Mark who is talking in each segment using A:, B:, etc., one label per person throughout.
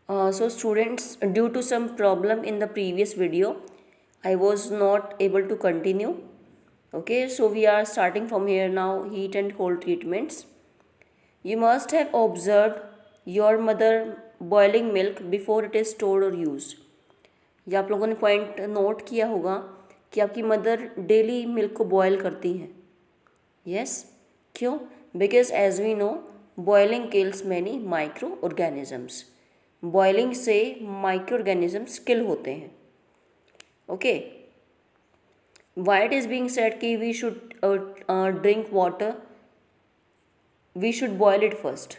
A: So students, due to some problem in the previous video, I was not able to continue. Okay, so we are starting from here now, heat and cold treatments. You must have observed your mother boiling milk before it is stored or used. ये आप लोगों ने point note किया होगा कि आपकी mother daily milk को boil करती हैं. यस, क्यों? Because as we know boiling kills many micro organisms. Boiling से माइक्रो ऑर्गेनिजम्स किल होते हैं. Okay, why it is being said कि we should drink water, we should boil it first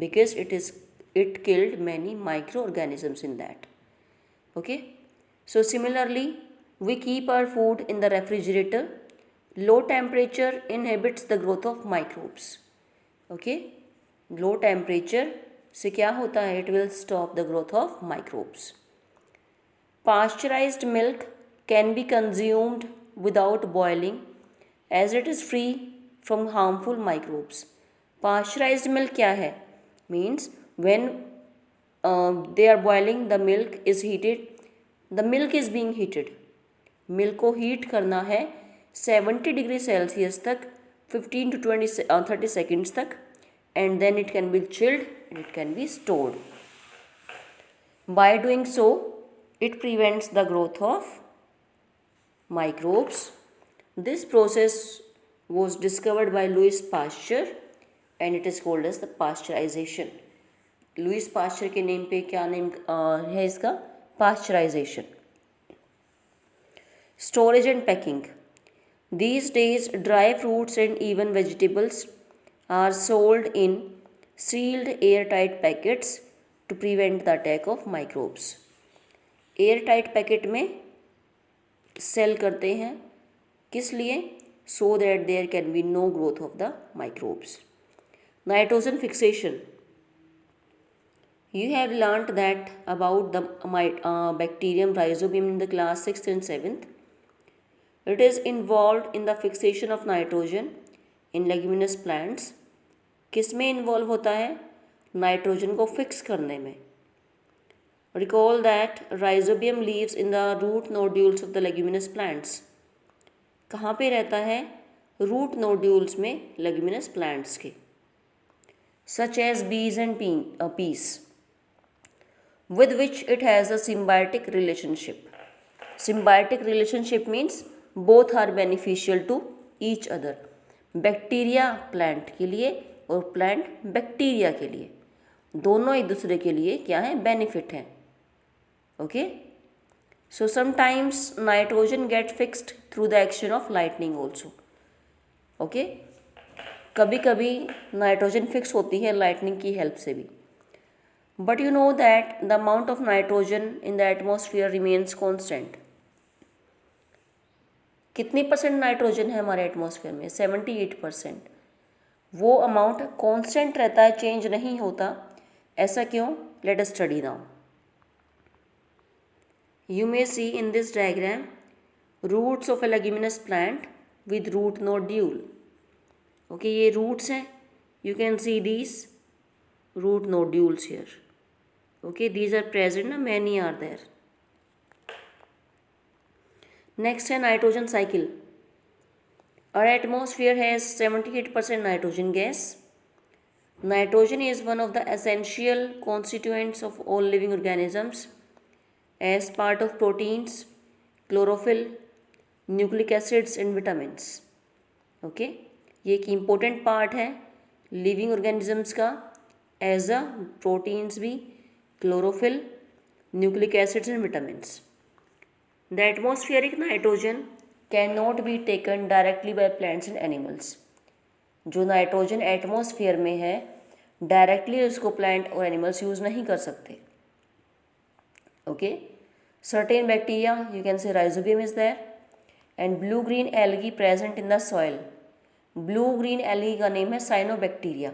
A: because it killed many microorganisms in that. Okay, so similarly we keep our food in the refrigerator. Low temperature inhibits the growth of microbes. Okay, low temperature से क्या होता है? It will stop the growth of microbes. Pasteurized milk can be consumed without boiling as it is free from harmful microbes. Pasteurized milk क्या है? Means when they are boiling, the milk is heated. The milk is being heated. Milk को heat करना है 70 degree Celsius तक 15 to 30 seconds तक, and then it can be chilled and it can be stored. By doing so, it prevents the growth of microbes. This process was discovered by Louis Pasteur and it is called as the pasteurization. Louis Pasteur के name पे क्या name है इसका? Pasteurization. Storage and packing. These days dry fruits and even vegetables are sold in sealed airtight packets to prevent the attack of microbes. Airtight packet में sale करते हैं, किस लिए? So that there can be no growth of the microbes. Nitrogen fixation. You have learnt that about the bacterium rhizobium in the class 6th and 7th. It is involved in the fixation of nitrogen in leguminous plants. किस में involve होता है? Nitrogen को fix करने में. Recall that rhizobium lives in the root nodules of the leguminous plants. कहाँ पे रहता है? रूट नोड्यूल्स में लेग्यूमिनस प्लांट्स के. such as bees and peas, with which it has a symbiotic relationship. Symbiotic relationship means both are beneficial to each other. Bacteria plant के लिए और plant bacteria के लिए, दोनों एक दूसरे के लिए क्या है? बेनिफिट है. Okay, so sometimes nitrogen get fixed through the action of lightning also. Okay, कभी कभी नाइट्रोजन फिक्स होती है लाइटनिंग की हेल्प से भी. But you know that the amount of nitrogen in the atmosphere remains constant. कितनी percent nitrogen है हमारे एटमॉस्फेयर में? 78%. वो अमाउंट कॉन्स्टेंट रहता है, चेंज नहीं होता. ऐसा क्यों? Let us study now. You may see in this diagram roots of a leguminous plant with root nodule. Okay, ये रूट्स हैं. You can see these root nodules here. Okay, these are present ना, many are there. Next है nitrogen cycle. Our atmosphere has 78% nitrogen gas. Nitrogen is one of the essential constituents of all living organisms as part of proteins, chlorophyll, nucleic acids and vitamins. Okay, ये एक important part है living organisms का, as a proteins भी, chlorophyll, nucleic acids and vitamins. The atmospheric nitrogen can not be taken directly by plants and animals. जो nitrogen atmosphere में है directly उसको plant और एनिमल्स यूज़ नहीं कर सकते. Okay, certain bacteria, you can say rhizobium is there, and blue green algae present in the soil. Blue green algae का name है साइनोबैक्टीरिया.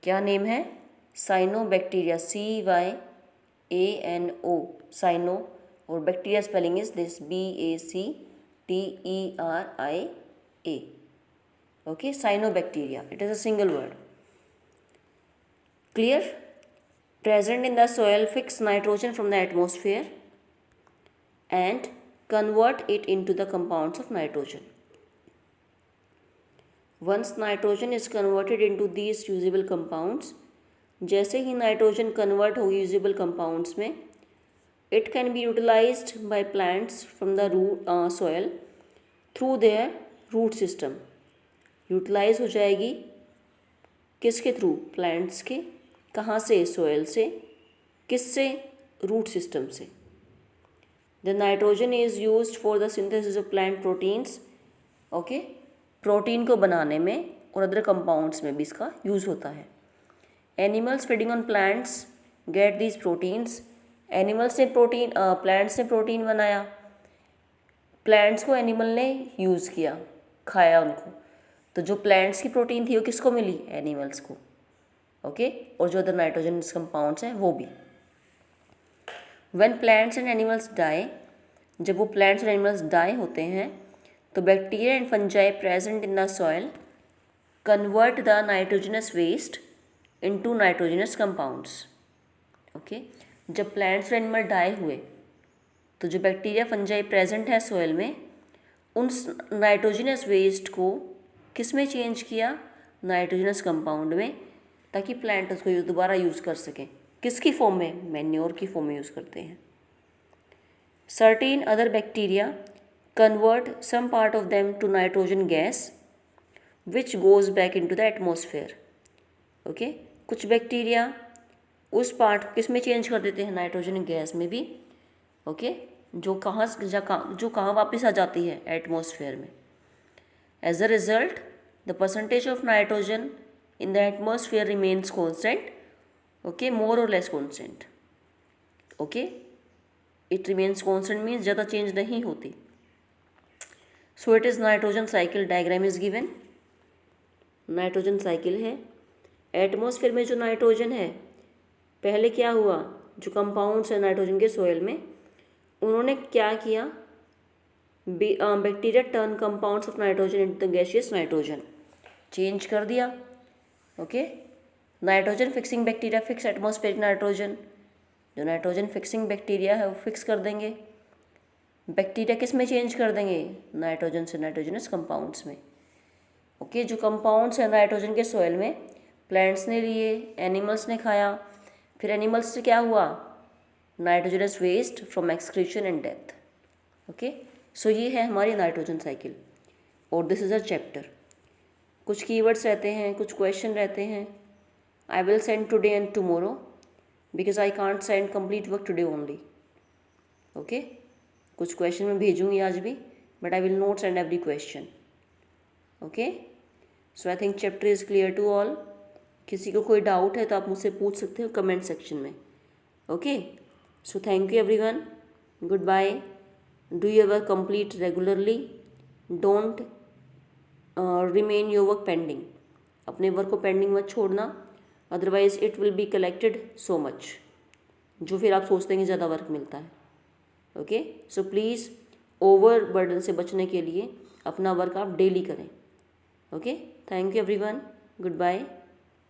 A: क्या नेम है? साइनोबैक्टीरिया. CYANO, साइनो, और bacteria spelling is this BACTERIA. Okay, cyanobacteria, it is a single word. Clear? present in the soil fix nitrogen from the atmosphere and convert it into the compounds of nitrogen. Once nitrogen is converted into these usable compounds, जैसे ही nitrogen convert हो usable compounds में, it can be utilized by plants from the root soil through their root system. Utilise हो जाएगी किसके through? Plants के. कहाँ से? Soil से. किससे? रूट सिस्टम से. The nitrogen is used for the synthesis of plant proteins. Okay, protein को बनाने में और अदर कंपाउंड्स में भी इसका यूज़ होता है. Animals feeding on plants get these proteins. Animals ने प्रोटीन, प्लांट्स ने प्रोटीन बनाया, प्लांट्स को एनिमल ने यूज़ किया, खाया उनको, तो जो प्लांट्स की प्रोटीन थी वो किसको मिली? एनिमल्स को. ओके, और जो अदर नाइट्रोजन कंपाउंड्स हैं वो भी. When plants and animals die, जब वो प्लांट्स और एनिमल्स डाई होते हैं तो bacteria and fungi present in the soil convert the nitrogenous waste into nitrogenous compounds. Okay, जब प्लांट्स और एनिमल डाई हुए तो जो बैक्टीरिया फंजाई प्रेजेंट है सॉइल में, उन नाइट्रोजनस वेस्ट को किस में चेंज किया? नाइट्रोजनस कंपाउंड में, ताकि प्लांट उसको दोबारा यूज़ कर सकें. किसकी फॉर्म में? मैन्योर की फॉर्म में यूज़ करते हैं. Certain other bacteria convert some part of them to nitrogen gas which goes back into the atmosphere. Okay, कुछ बैक्टीरिया उस पार्ट किस में चेंज कर देते हैं? नाइट्रोजन गैस में भी. ओके, जो कहाँ वापस आ जाती है? एटमॉस्फेयर में. As a result the percentage of nitrogen in the atmosphere remains constant. Okay, more or less constant. Okay, it remains constant means ज़्यादा चेंज नहीं होती. So it is nitrogen cycle. Diagram is given. Nitrogen cycle है. Atmosphere में जो nitrogen है, पहले क्या हुआ? जो कंपाउंड्स है नाइट्रोजन के सोयल में, उन्होंने क्या किया? Bacteria turn compounds of nitrogen into the gaseous nitrogen. Change कर दिया. Okay, nitrogen fixing bacteria fix atmospheric nitrogen. जो नाइट्रोजन फिक्सिंग बैक्टीरिया है वो फिक्स कर देंगे. बैक्टीरिया किस में चेंज कर देंगे? नाइट्रोजन से नाइट्रोजनस कंपाउंड्स में. ओके, जो कंपाउंड्स हैं नाइट्रोजन के सॉइल में, प्लांट्स ने लिए, एनिमल्स ने खाया, फिर एनिमल्स से क्या हुआ? Nitrogenous waste from excretion and death. Okay, so ये है हमारी नाइट्रोजन साइकिल और दिस इज़ अ चैप्टर. कुछ कीवर्ड्स रहते हैं, कुछ क्वेश्चन रहते हैं. I will send today and tomorrow because I can't send complete work today only. Okay, कुछ क्वेश्चन मैं भेजूँगी आज भी, but I will not send every question. Okay, so I think chapter is clear to all. किसी को कोई doubt है तो आप मुझसे पूछ सकते हो कमेंट सेक्शन में. Okay, so thank you everyone. Good bye. Do your work complete regularly. Don't remain your work pending. अपने वर्क को पेंडिंग मत छोड़ना, otherwise it will be collected so much, जो फिर आप सोचते हैं कि ज़्यादा वर्क मिलता है. Okay, so please over burden से बचने के लिए अपना वर्क आप डेली करें. Okay, thank you everyone. Good bye.